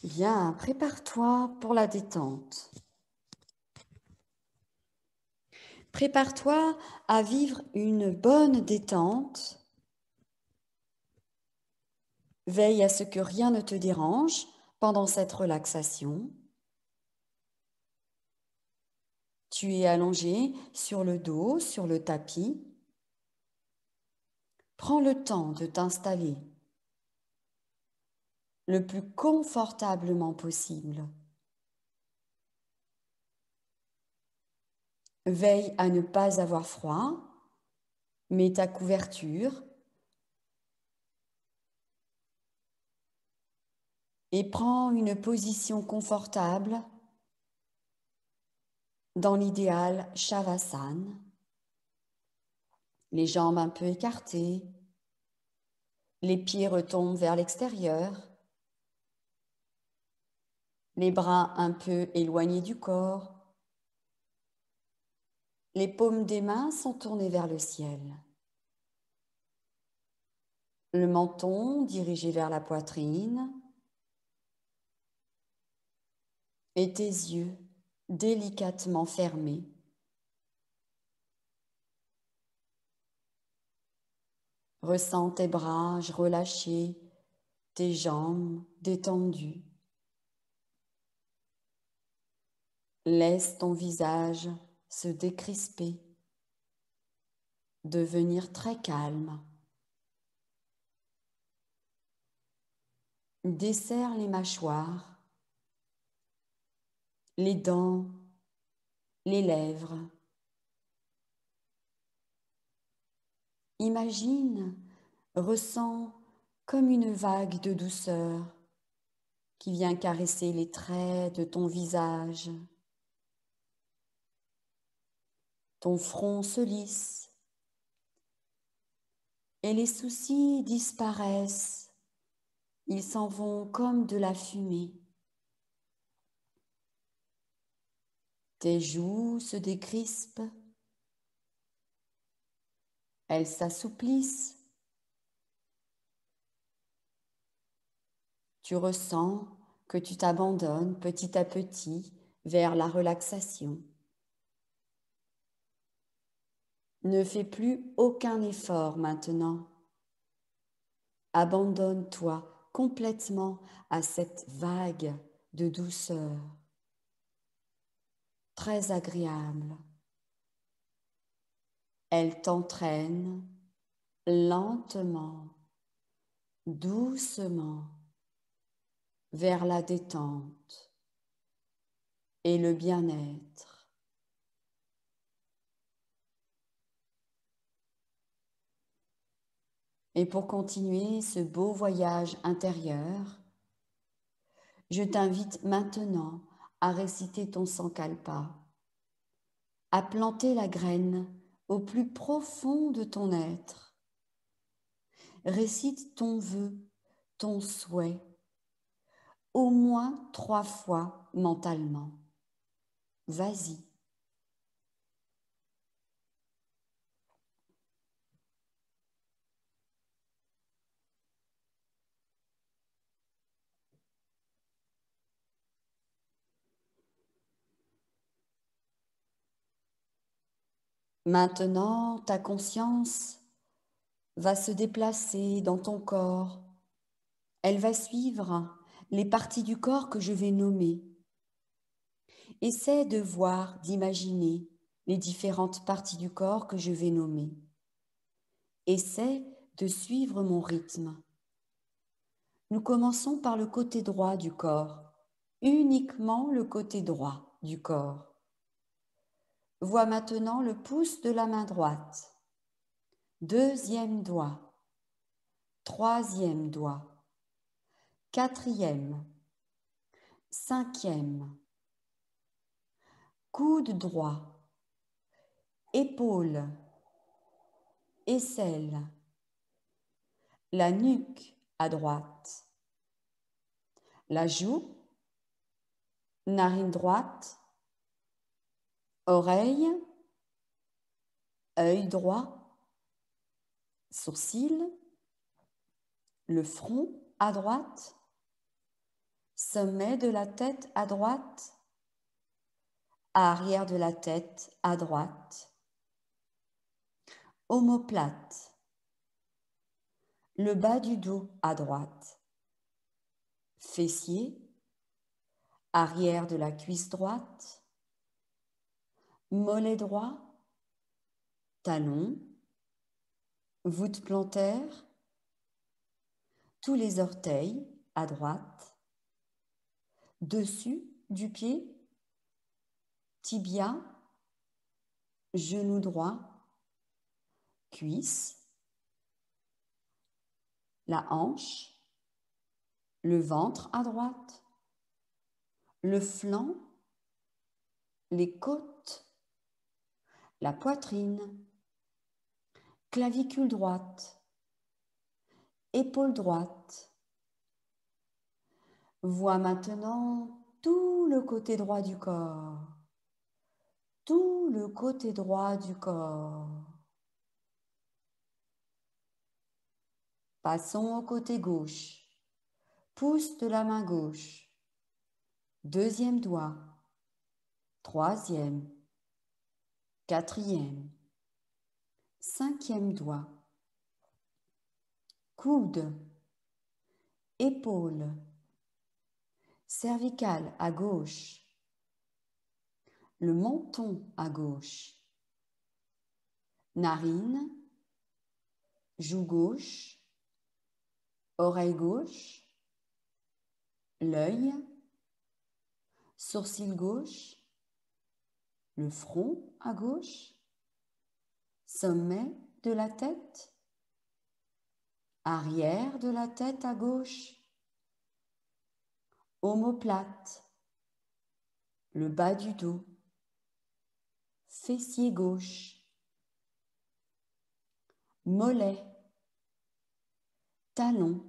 Bien, prépare-toi pour la détente. Prépare-toi à vivre une bonne détente. Veille à ce que rien ne te dérange pendant cette relaxation. Tu es allongé sur le dos, sur le tapis. Prends le temps de t'installer le plus confortablement possible. Veille à ne pas avoir froid. Mets ta couverture et prends une position confortable, dans l'idéal Shavasana. Les jambes un peu écartées, les pieds retombent vers l'extérieur, les bras un peu éloignés du corps, les paumes des mains sont tournées vers le ciel, le menton dirigé vers la poitrine et tes yeux délicatement fermés. Ressens tes bras relâchés, tes jambes détendues. Laisse ton visage se décrisper, devenir très calme. Desserre les mâchoires, les dents, les lèvres. Imagine, ressens comme une vague de douceur qui vient caresser les traits de ton visage. Ton front se lisse et les soucis disparaissent. Ils s'en vont comme de la fumée. Tes joues se décrispent. Elles s'assouplissent. Tu ressens que tu t'abandonnes petit à petit vers la relaxation. Ne fais plus aucun effort maintenant. Abandonne-toi complètement à cette vague de douceur, très agréable. Elle t'entraîne lentement, doucement, vers la détente et le bien-être. Et pour continuer ce beau voyage intérieur, je t'invite maintenant à réciter ton Sankalpa, à planter la graine au plus profond de ton être. Récite ton vœu, ton souhait, au moins 3 fois mentalement. Vas-y. Maintenant, ta conscience va se déplacer dans ton corps. Elle va suivre les parties du corps que je vais nommer. Essaie de voir, d'imaginer les différentes parties du corps que je vais nommer. Essaie de suivre mon rythme. Nous commençons par le côté droit du corps, uniquement le côté droit du corps. Vois maintenant le pouce de la main droite, deuxième doigt, troisième doigt, quatrième, cinquième, coude droit, épaule, aisselle, la nuque à droite, la joue, narine droite, oreille, œil droit, sourcil, le front à droite, Sommet de la tête à droite, arrière de la tête à droite, omoplate, le bas du dos à droite, fessier, arrière de la cuisse droite, mollet droit, talon, voûte plantaire, tous les orteils à droite, dessus du pied, tibia, genou droit, cuisse, la hanche, le ventre à droite, le flanc, les côtes, la poitrine, clavicule droite, épaule droite. Vois maintenant tout le côté droit du corps, tout le côté droit du corps. Passons au côté gauche. Pouce de la main gauche. Deuxième doigt. Troisième. Quatrième. Cinquième doigt. Coude. Épaule. Cervicale à gauche. Le menton à gauche. Narine. Joue gauche. Oreille gauche. L'œil. Sourcil gauche. Le front à gauche. Sommet de la tête. Arrière de la tête à gauche. Omoplate. Le bas du dos. Fessier gauche. Mollet. Talon.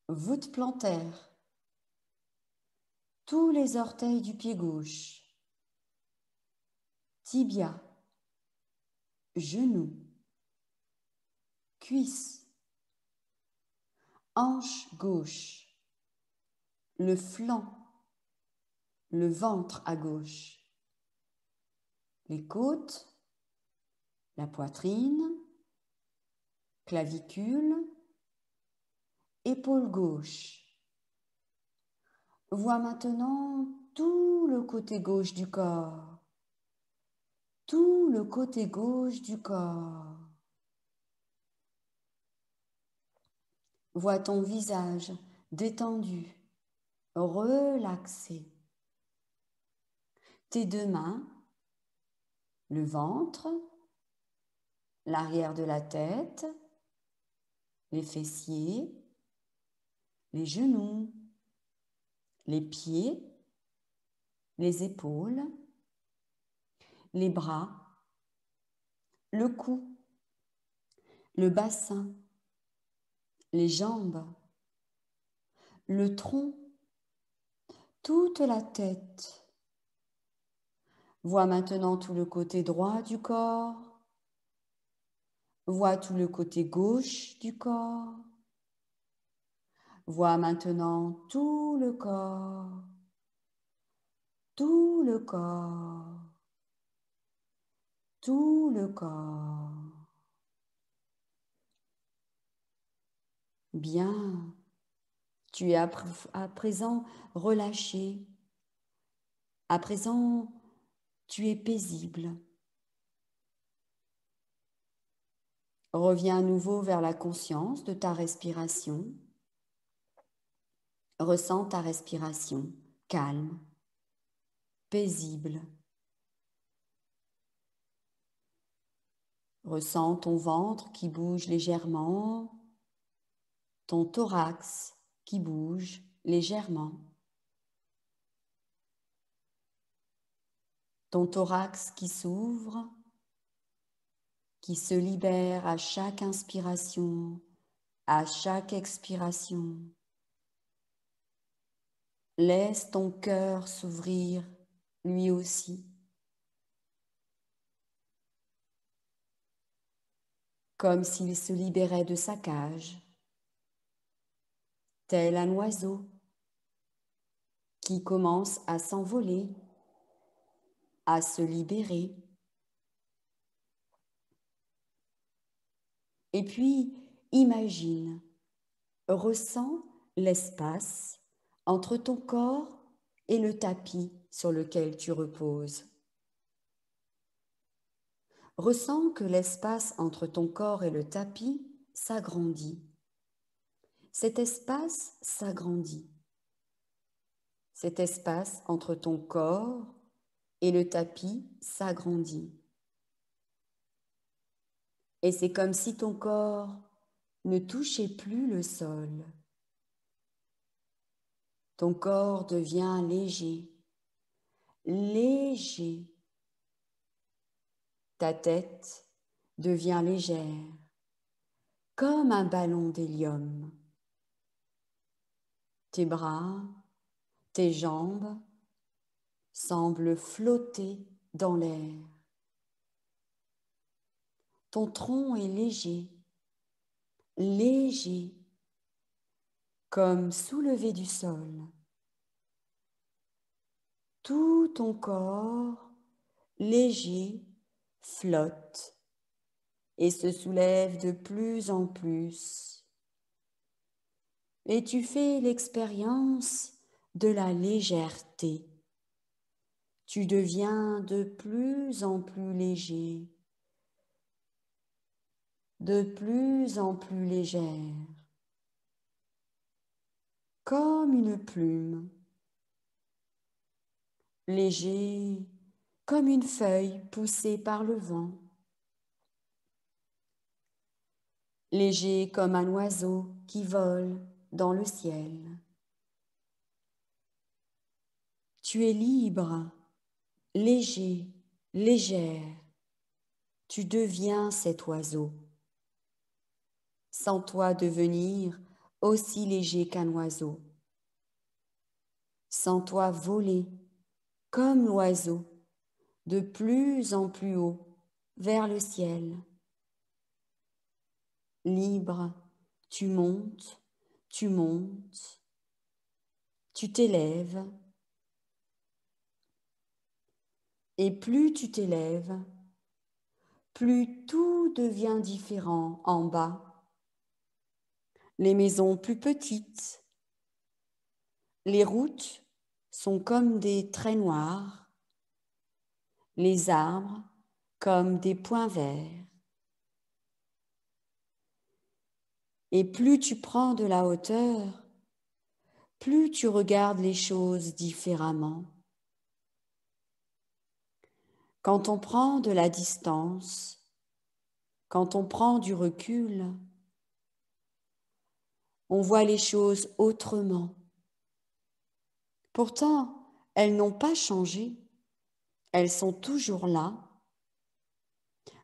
Voûte plantaire. Tous les orteils du pied gauche. Tibia. Genou. Cuisse. Hanche gauche. Le flanc. Le ventre à gauche. Les côtes. La poitrine. Clavicule. Épaule gauche. Vois maintenant tout le côté gauche du corps. Tout le côté gauche du corps. Vois ton visage détendu, relaxé. Tes deux mains, le ventre, l'arrière de la tête, les fessiers, les genoux, les pieds, les épaules, les bras, le cou, le bassin, les jambes, le tronc, toute la tête. Vois maintenant tout le côté droit du corps. Vois tout le côté gauche du corps. Vois maintenant tout le corps. Tout le corps. Tout le corps. Bien. Tu es à présent relâché. À présent, tu es paisible. Reviens à nouveau vers la conscience de ta respiration. Ressens ta respiration calme, paisible. Ressens ton ventre qui bouge légèrement, ton thorax qui bouge légèrement. Ton thorax qui s'ouvre, qui se libère à chaque inspiration, à chaque expiration. Laisse ton cœur s'ouvrir lui aussi. Comme s'il se libérait de sa cage, tel un oiseau qui commence à s'envoler, à se libérer. Et puis, imagine, ressens l'espace entre ton corps et le tapis sur lequel tu reposes. Ressens que l'espace entre ton corps et le tapis s'agrandit. Cet espace s'agrandit. Cet espace entre ton corps et le tapis s'agrandit. Et c'est comme si ton corps ne touchait plus le sol. Ton corps devient léger, léger. Ta tête devient légère, comme un ballon d'hélium. Tes bras, tes jambes semblent flotter dans l'air. Ton tronc est léger, léger, comme soulevé du sol. Tout ton corps, léger, flotte et se soulève de plus en plus. Et tu fais l'expérience de la légèreté. Tu deviens de plus en plus léger, de plus en plus légère, comme une plume, léger comme une feuille poussée par le vent, léger comme un oiseau qui vole dans le ciel. Tu es libre, léger, légère. Tu deviens cet oiseau. Sens-toi devenir aussi léger qu'un oiseau. Sens-toi voler comme l'oiseau, de plus en plus haut, vers le ciel. Libre, tu montes, tu montes, tu t'élèves. Et plus tu t'élèves, plus tout devient différent en bas. Les maisons plus petites, les routes sont comme des traits noirs, les arbres comme des points verts. Et plus tu prends de la hauteur, plus tu regardes les choses différemment. Quand on prend de la distance, quand on prend du recul, on voit les choses autrement. Pourtant, elles n'ont pas changé, elles sont toujours là,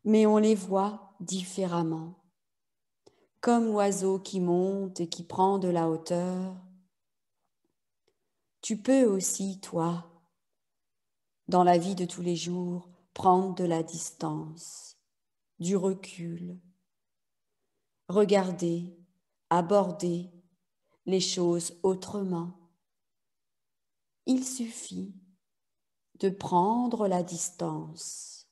mais on les voit différemment. Comme l'oiseau qui monte et qui prend de la hauteur, tu peux aussi, toi, dans la vie de tous les jours, prendre de la distance, du recul, regarder, aborder les choses autrement. Il suffit de prendre la distance.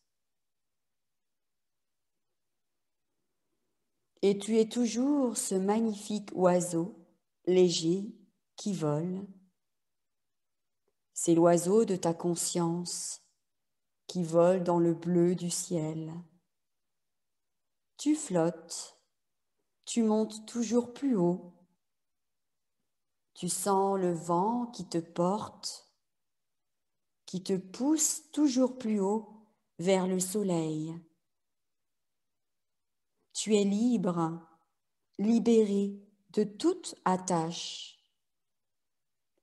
Et tu es toujours ce magnifique oiseau léger qui vole. C'est l'oiseau de ta conscience qui vole dans le bleu du ciel. Tu flottes, tu montes toujours plus haut. Tu sens le vent qui te porte, qui te pousse toujours plus haut vers le soleil. Tu es libre, libéré de toute attache,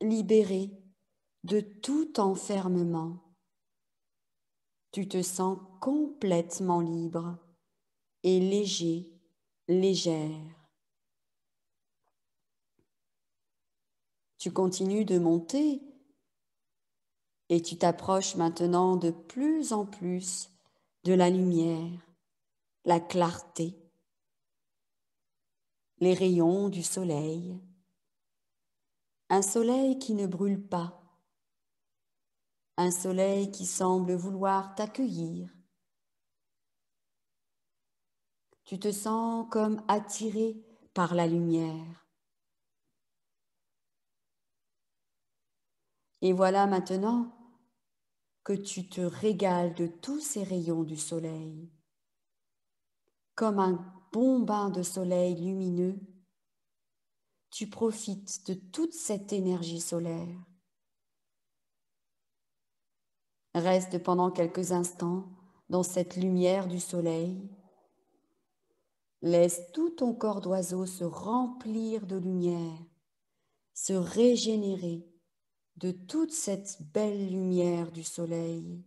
libéré de tout enfermement. Tu te sens complètement libre et léger, légère. Tu continues de monter et tu t'approches maintenant de plus en plus de la lumière, la clarté, les rayons du soleil. Un soleil qui ne brûle pas, un soleil qui semble vouloir t'accueillir. Tu te sens comme attiré par la lumière. Et voilà maintenant que tu te régales de tous ces rayons du soleil. Comme un bon bain de soleil lumineux, tu profites de toute cette énergie solaire. Reste pendant quelques instants dans cette lumière du soleil. Laisse tout ton corps d'oiseau se remplir de lumière, se régénérer de toute cette belle lumière du soleil.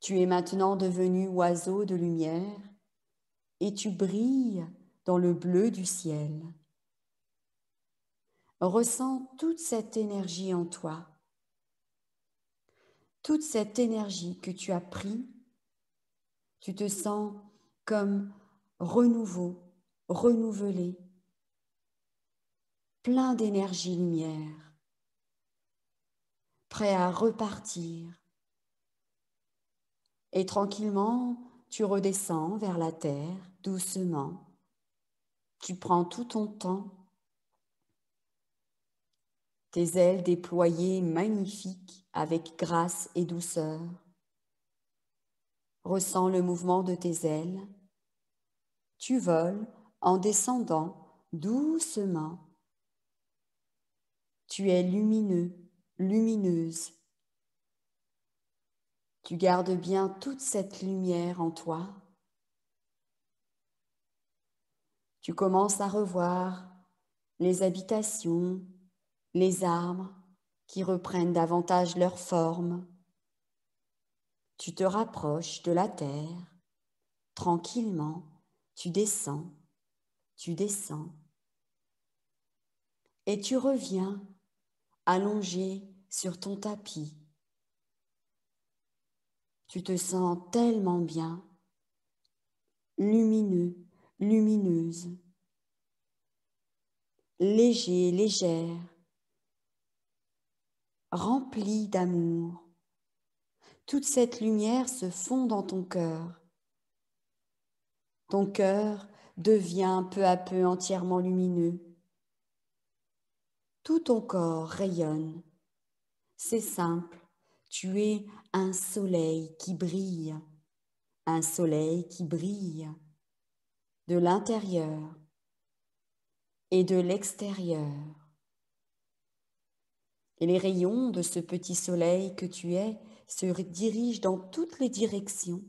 Tu es maintenant devenu oiseau de lumière et tu brilles dans le bleu du ciel. Ressens toute cette énergie en toi, toute cette énergie que tu as pris. Tu te sens comme renouveau, renouvelé, plein d'énergie lumière, prêt à repartir. Et tranquillement, tu redescends vers la terre, doucement. Tu prends tout ton temps, tes ailes déployées magnifiques avec grâce et douceur. Ressens le mouvement de tes ailes. Tu voles en descendant doucement. Tu es lumineux, lumineuse. Tu gardes bien toute cette lumière en toi. Tu commences à revoir les habitations, les arbres qui reprennent davantage leur forme. Tu te rapproches de la terre. Tranquillement, tu descends. Et tu reviens allongé sur ton tapis. Tu te sens tellement bien, lumineux, lumineuse, léger, légère, rempli d'amour. Toute cette lumière se fond dans ton cœur. Ton cœur devient peu à peu entièrement lumineux. Tout ton corps rayonne. C'est simple, tu es un soleil qui brille, un soleil qui brille de l'intérieur et de l'extérieur. Et les rayons de ce petit soleil que tu es se dirigent dans toutes les directions.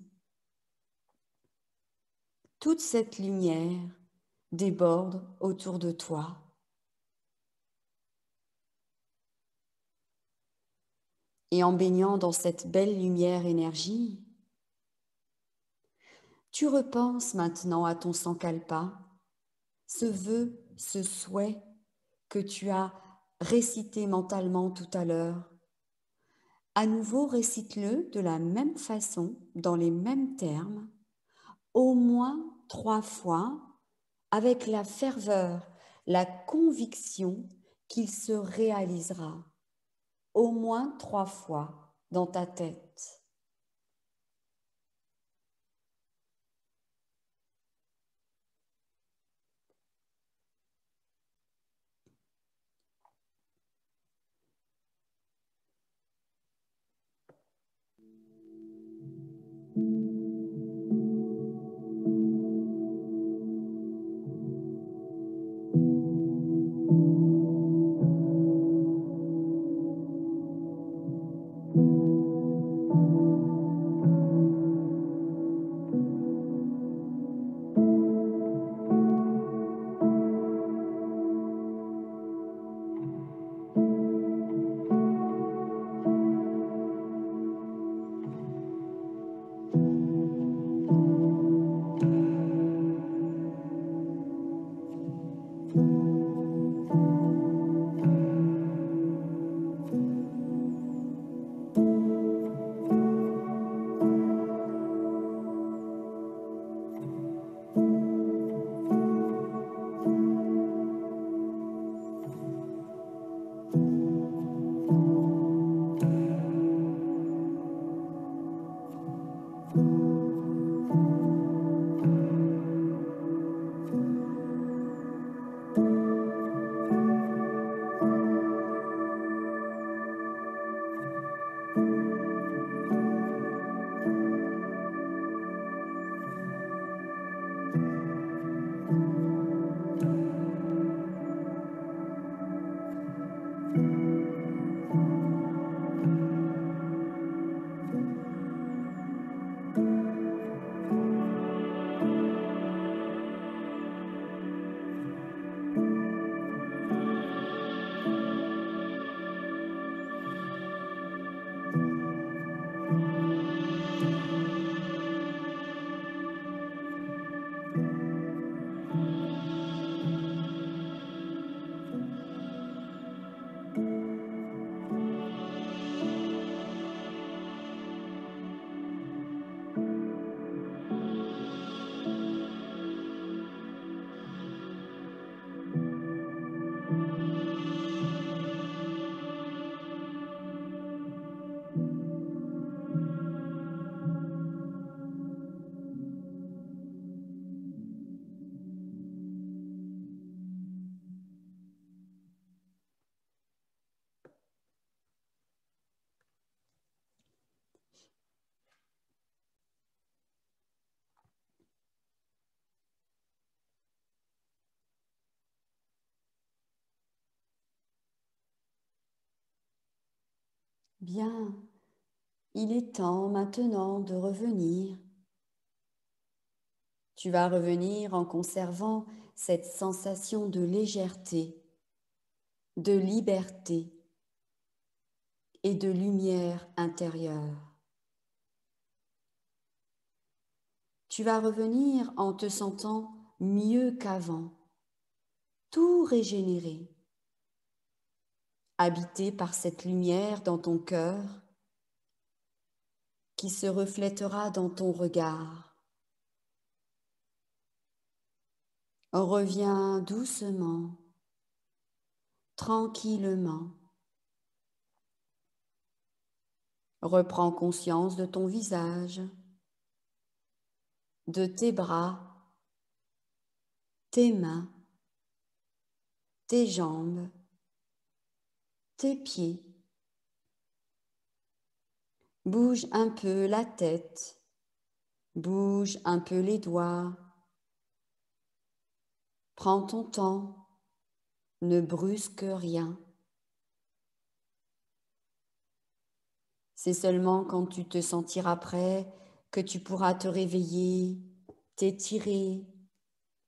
Toute cette lumière déborde autour de toi. Et en baignant dans cette belle lumière énergie, tu repenses maintenant à ton sankalpa, ce vœu, ce souhait que tu as récité mentalement tout à l'heure. À nouveau, récite-le de la même façon, dans les mêmes termes, au moins 3 fois, avec la ferveur, la conviction qu'il se réalisera, au moins 3 fois dans ta tête. Bien, il est temps maintenant de revenir. Tu vas revenir en conservant cette sensation de légèreté, de liberté et de lumière intérieure. Tu vas revenir en te sentant mieux qu'avant, tout régénéré, habité par cette lumière dans ton cœur qui se reflètera dans ton regard. Reviens doucement, tranquillement. Reprends conscience de ton visage, de tes bras, tes mains, tes jambes, tes pieds. Bouge un peu la tête, bouge un peu les doigts. Prends ton temps, ne brusque rien. C'est seulement quand tu te sentiras prêt que tu pourras te réveiller, t'étirer,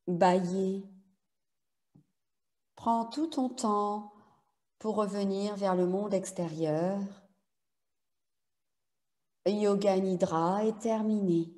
bâiller. Prends tout ton temps pour revenir vers le monde extérieur. Yoga Nidra est terminé.